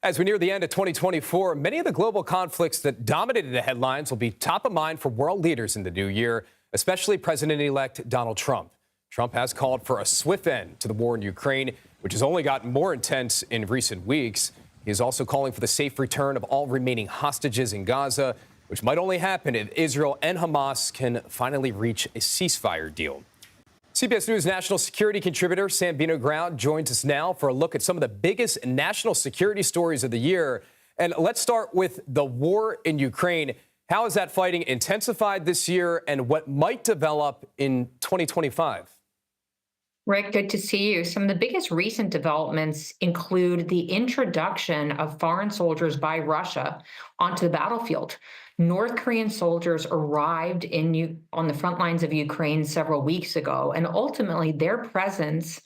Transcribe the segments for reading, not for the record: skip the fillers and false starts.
As we near the end of 2024, many of the global conflicts that dominated the headlines will be top of mind for world leaders in the new year, especially President-elect Donald Trump. Trump has called for a swift end to the war in Ukraine, which has only gotten more intense in recent weeks. He is also calling for the safe return of all remaining hostages in Gaza, which might only happen if Israel and Hamas can finally reach a ceasefire deal. CBS News national security contributor Sam Vinograd joins us now for a look at some of the biggest national security stories of the year. And let's start with the war in Ukraine. How has that fighting intensified this year and what might develop in 2025? Rick, good to see you. Some of the biggest recent developments include the introduction of foreign soldiers by Russia onto the battlefield. North Korean soldiers arrived on the front lines of Ukraine several weeks ago, and ultimately their presence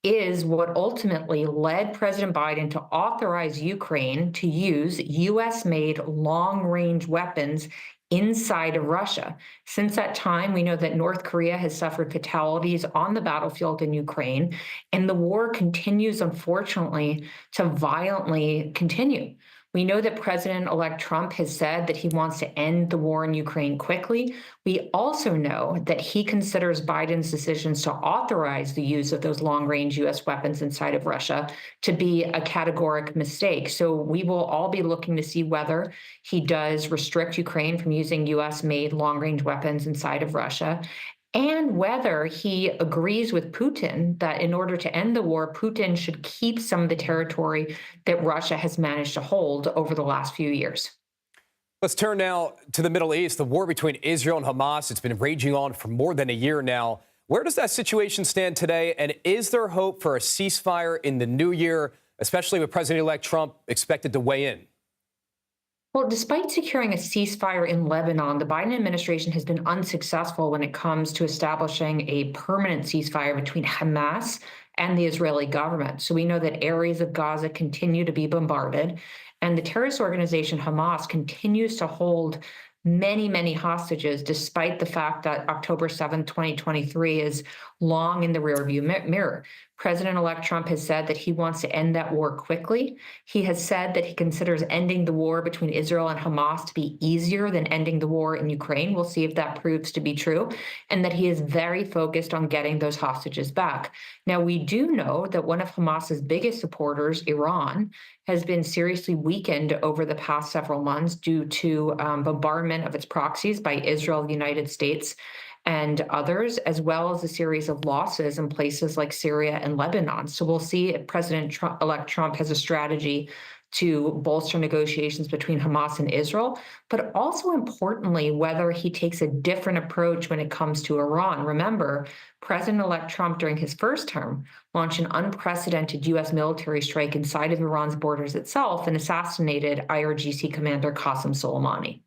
is what ultimately led President Biden to authorize Ukraine to use U.S.-made long-range weapons inside of Russia. Since that time, we know that North Korea has suffered fatalities on the battlefield in Ukraine, and the war continues, unfortunately, to violently continue. We know that President-elect Trump has said that he wants to end the war in Ukraine quickly. We also know that he considers Biden's decisions to authorize the use of those long-range U.S. weapons inside of Russia to be a categoric mistake. So we will all be looking to see whether he does restrict Ukraine from using U.S.-made long-range weapons inside of Russia, and whether he agrees with Putin that in order to end the war, Putin should keep some of the territory that Russia has managed to hold over the last few years. Let's turn now to the Middle East. The war between Israel and Hamas, it's been raging on for more than a year now. Where does that situation stand today? And is there hope for a ceasefire in the new year, especially with President-elect Trump expected to weigh in? Well, despite securing a ceasefire in Lebanon, the Biden administration has been unsuccessful when it comes to establishing a permanent ceasefire between Hamas and the Israeli government. So we know that areas of Gaza continue to be bombarded, and the terrorist organization Hamas continues to hold many, many hostages, despite the fact that October 7th, 2023 is long in the rearview mirror. President-elect Trump has said that he wants to end that war quickly. He has said that he considers ending the war between Israel and Hamas to be easier than ending the war in Ukraine. We'll see if that proves to be true, and that he is very focused on getting those hostages back. Now, we do know that one of Hamas's biggest supporters, Iran, has been seriously weakened over the past several months due to bombardment of its proxies by Israel, the United States, and others, as well as a series of losses in places like Syria and Lebanon. So we'll see if President-elect Trump has a strategy to bolster negotiations between Hamas and Israel, but also importantly, whether he takes a different approach when it comes to Iran. Remember, President-elect Trump, during his first term, launched an unprecedented U.S. military strike inside of Iran's borders itself and assassinated IRGC commander Qasem Soleimani.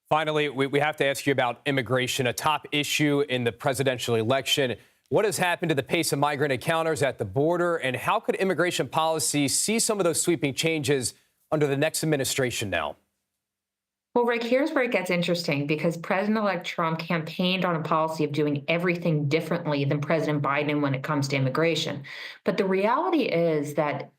Finally, we have to ask you about immigration, a top issue in the presidential election. What has happened to the pace of migrant encounters at the border, and how could immigration policy see some of those sweeping changes under the next administration now? Well, Rick, here's where it gets interesting, because President-elect Trump campaigned on a policy of doing everything differently than President Biden when it comes to immigration. But the reality is that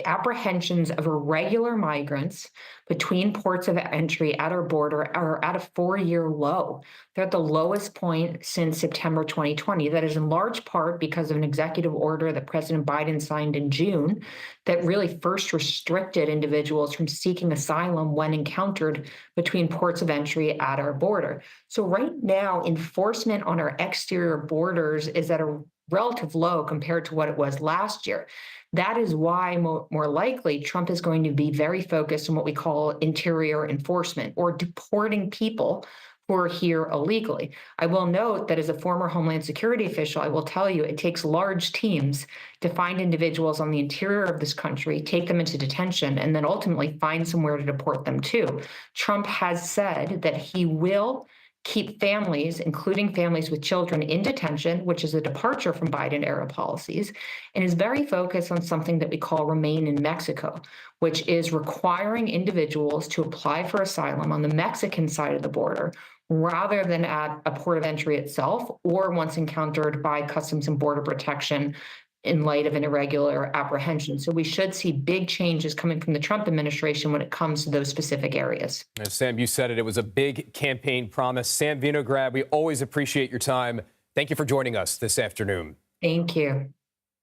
apprehensions of irregular migrants between ports of entry at our border are at a 4-year low. They're at the lowest point since September 2020. That is in large part because of an executive order that President Biden signed in June that really first restricted individuals from seeking asylum when encountered between ports of entry at our border. So right now, enforcement on our exterior borders is at a relative low compared to what it was last year. That is why more likely Trump is going to be very focused on what we call interior enforcement, or deporting people who are here illegally. I will note that as a former Homeland Security official, I will tell you it takes large teams to find individuals on the interior of this country, take them into detention, and then ultimately find somewhere to deport them to. Trump has said that he will keep families, including families with children, in detention, which is a departure from Biden-era policies, and is very focused on something that we call Remain in Mexico, which is requiring individuals to apply for asylum on the Mexican side of the border rather than at a port of entry itself, or once encountered by Customs and Border Protection in light of an irregular apprehension. So we should see big changes coming from the Trump administration when it comes to those specific areas. And Sam, you said it. It was a big campaign promise. Sam Vinograd, we always appreciate your time. Thank you for joining us this afternoon. Thank you.